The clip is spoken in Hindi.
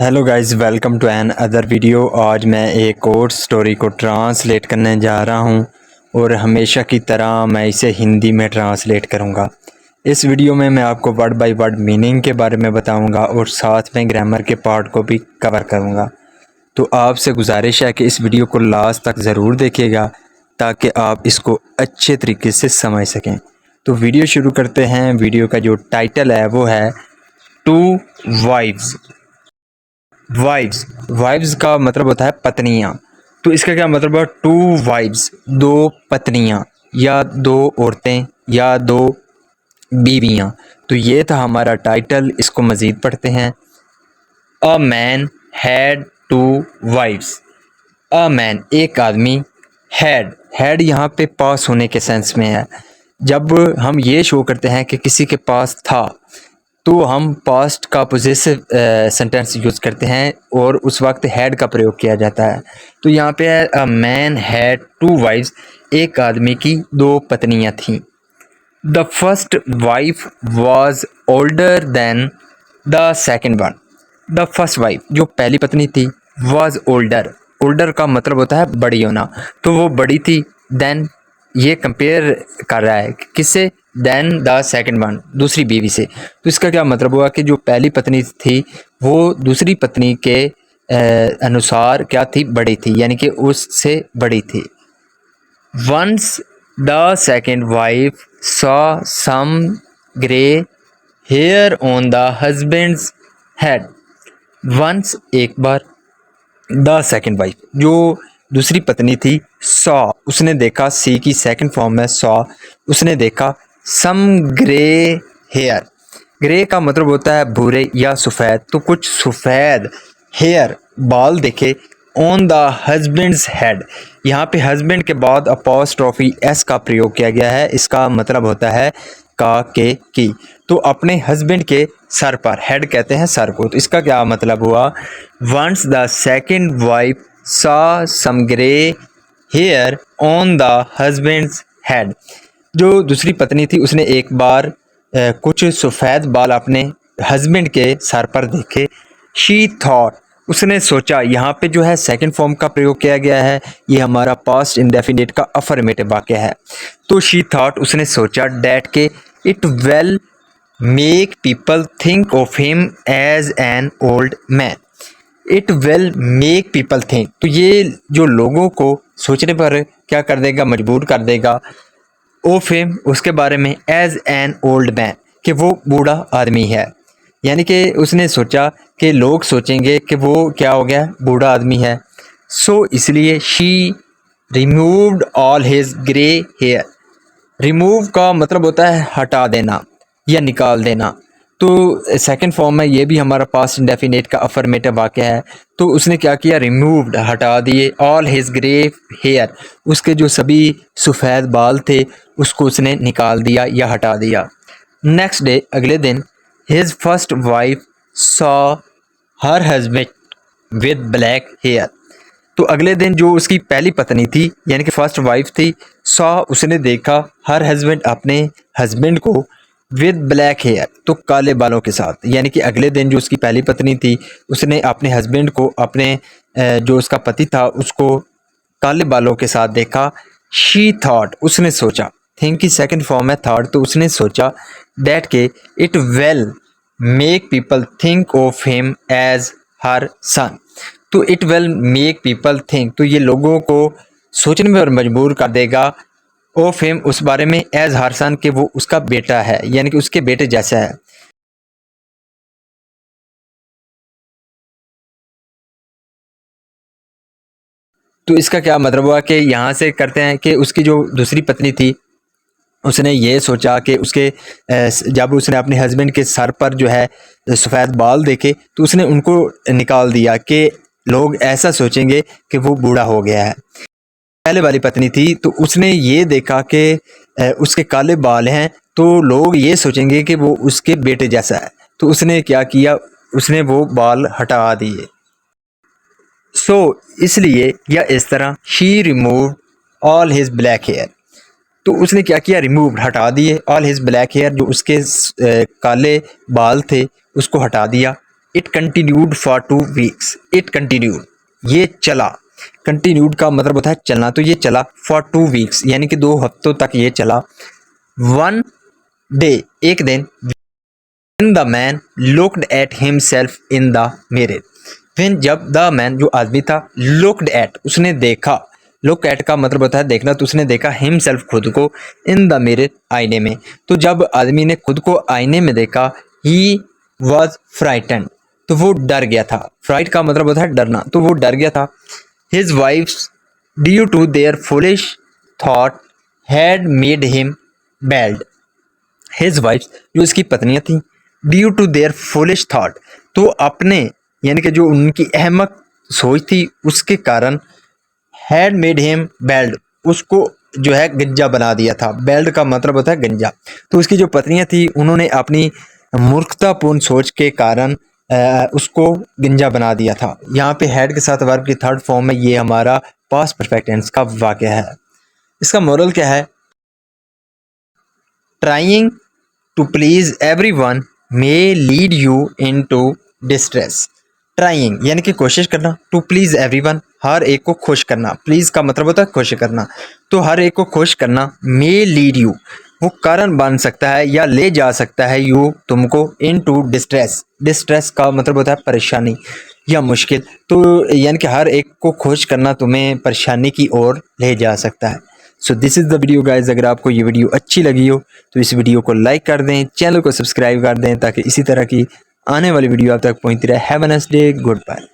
Hello guys, welcome to another video. आज मैं एक और स्टोरी को ट्रांसलेट करने जा रहा हूं और हमेशा की तरह मैं इसे हिंदी में ट्रांसलेट करूंगा। इस वीडियो में मैं आपको वर्ड बाय वर्ड मीनिंग के बारे में बताऊंगा और साथ में ग्रामर के पार्ट को भी कवर करूंगा। तो आपसे गुजारिश है कि इस वीडियो को लास्ट तक ज़रूर देखिएगा ताकि आप इसको अच्छे तरीके से समझ सकें। तो वीडियो शुरू करते हैं। वीडियो का जो टाइटल है वो है टू वाइव्स। वाइव्स का मतलब होता है पत्नियाँ। तो इसका क्या मतलब है? टू वाइव्स, दो पत्नियाँ या दो औरतें या दो बीवियाँ। तो ये था हमारा टाइटल। इसको मज़ीद पढ़ते हैं। A man had two wives. A man एक आदमी, हैड यहाँ पे पास होने के सेंस में है। जब हम ये शो करते हैं कि किसी के पास था तो हम पास्ट का पोजेसिव सेंटेंस यूज़ करते हैं और उस वक्त हैड का प्रयोग किया जाता है। तो यहाँ पे है a man had two wives. एक आदमी की दो पत्नियाँ थीं। The first wife was older than the second one. The first wife जो पहली पत्नी थी वाज ओल्डर का मतलब होता है बड़ी होना। तो वो बड़ी थी। देन ये कंपेयर कर रहा है किससे? देन द सेकंड वन, दूसरी बीवी से। तो इसका क्या मतलब हुआ कि जो पहली पत्नी थी वो दूसरी पत्नी के अनुसार क्या थी? बड़ी थी, यानी कि उससे बड़ी थी। Once the second wife saw some grey hair on the husband's head. Once एक बार, द सेकंड वाइफ जो दूसरी पत्नी थी, सॉ उसने देखा, सी की सेकंड फॉर्म है सॉ, उसने देखा सम ग्रे हेयर। ग्रे का मतलब होता है भूरे या सफ़ेद। तो कुछ सफ़ेद हेयर बाल देखे ऑन द हस्बैंड्स हेड। यहाँ पे हस्बैंड के बाद अपॉस्ट्रोफी एस का प्रयोग किया गया है। इसका मतलब होता है का के की। तो अपने हस्बैंड के सर पर, हेड कहते हैं सर को। तो इसका क्या मतलब हुआ? Once the second wife saw some grey hair on the husband's head. जो दूसरी पत्नी थी उसने एक बार कुछ सफ़ेद बाल अपने हस्बैंड के सर पर देखे। शी थॉट उसने सोचा। यहाँ पे जो है सेकंड फॉर्म का प्रयोग किया गया है। ये हमारा पास्ट इंडेफिनिट का अफर्मेटिव वाक्य है। तो शी थॉट उसने सोचा डैट के it will make people think of him as an old man. It will make people think, तो ये जो लोगों को सोचने पर क्या कर देगा? मजबूर कर देगा। ऑफ हिम उसके बारे में, एज एन ओल्ड मैन कि वो बूढ़ा आदमी है। यानी कि उसने सोचा कि लोग सोचेंगे कि वो क्या हो गया? बूढ़ा आदमी है। सो इसलिए she removed all his grey hair. Remove का मतलब होता है हटा देना या निकाल देना। तो सेकंड फॉर्म में ये भी हमारा पास्ट इंडेफिनेट का अफर्मेटिव वाक्य है। तो उसने क्या किया? रिमूव्ड हटा दिए, ऑल हिज ग्रे हेयर उसके जो सभी सफ़ेद बाल थे उसको उसने निकाल दिया या हटा दिया। नेक्स्ट डे अगले दिन, his first wife saw her husband with black hair. तो अगले दिन जो उसकी पहली पत्नी थी यानी कि फर्स्ट वाइफ थी, सॉ उसने देखा हर हस्बैंड अपने हस्बैंड को विद ब्लैक हेयर तो काले बालों के साथ। यानी कि अगले दिन जो उसकी पहली पत्नी थी उसने अपने हस्बैंड को, अपने जो उसका पति था उसको काले बालों के साथ देखा। शी थॉट उसने सोचा, थिंक की सेकंड फॉर्म है थॉट। तो उसने सोचा डैट के it will make people think of him as her son. तो it will make people think, तो ये लोगों को सोचने पर मजबूर कर देगा ऑफ हिम उस बारे में, एज हर सन कि वो उसका बेटा है, यानी कि उसके बेटे जैसा है। तो इसका क्या मतलब हुआ कि यहाँ से करते हैं कि उसकी जो दूसरी पत्नी थी उसने ये सोचा कि उसके जब उसने अपने हस्बैंड के सर पर जो है सफ़ेद बाल देखे तो उसने उनको निकाल दिया कि लोग ऐसा सोचेंगे कि वो बूढ़ा हो गया है। पहले वाली पत्नी थी तो उसने ये देखा कि उसके काले बाल हैं तो लोग ये सोचेंगे कि वो उसके बेटे जैसा है। तो उसने क्या किया? उसने वो बाल हटा दिए। सो इसलिए या इस तरह she remove all his black hair. तो उसने क्या किया? रिमूव हटा दिए, ऑल हिज ब्लैक हेयर जो उसके काले बाल थे उसको हटा दिया। It continued for 2 weeks. It continued, ये चला। कंटिन्यूड का मतलब होता है चलना, तो ये चला फॉर 2 वीक्स यानी कि 2 हफ्तों तक ये चला। वन डे, एक दिन, when the man looked at himself in the mirror, when जब the man जो आदमी था looked at उसने देखा, look at का मतलब होता है देखना, तो उसने देखा himself खुद को in the mirror आईने में। तो जब आदमी ने खुद को आईने में देखा he was frightened, तो वो डर गया था। फ्राइट का मतलब होता है डरना, तो वो डर गया था। his wives due to their foolish thought had made him bald, his wife जो इसकी पत्नियां थी, due to their foolish thought, तो अपने यानी कि जो उनकी अहमक सोच थी उसके कारण, हैड मेड हिम बेल्ड, उसको जो है गंजा बना दिया था। बेल्ड का मतलब होता है गंजा। तो उसकी जो पत्नियां थी उन्होंने अपनी मूर्खतापूर्ण सोच के कारण उसको गंजा बना दिया था। यहाँ पे हैड के साथ वर्ब की थर्ड फॉर्म में ये हमारा पास्ट परफेक्ट टेंस का वाक़या है। इसका मोरल क्या है? Trying to please everyone may lead you into distress. Trying यानी कि कोशिश करना, टू प्लीज एवरीवन हर एक को खुश करना, प्लीज का मतलब होता है खुश करना, तो हर एक को खुश करना, मे लीड यू वो कारण बन सकता है या ले जा सकता है यू तुमको, इनटू डिस्ट्रेस, डिस्ट्रेस का मतलब होता है परेशानी या मुश्किल, तो यानी कि हर एक को खुश करना तुम्हें परेशानी की ओर ले जा सकता है। So this is the video guys. अगर आपको ये वीडियो अच्छी लगी हो तो इस वीडियो को लाइक कर दें, चैनल को सब्सक्राइब कर दें ताकि इसी तरह की आने वाली वीडियो आप तक पहुंचती रहे। Have a nice day, good bye.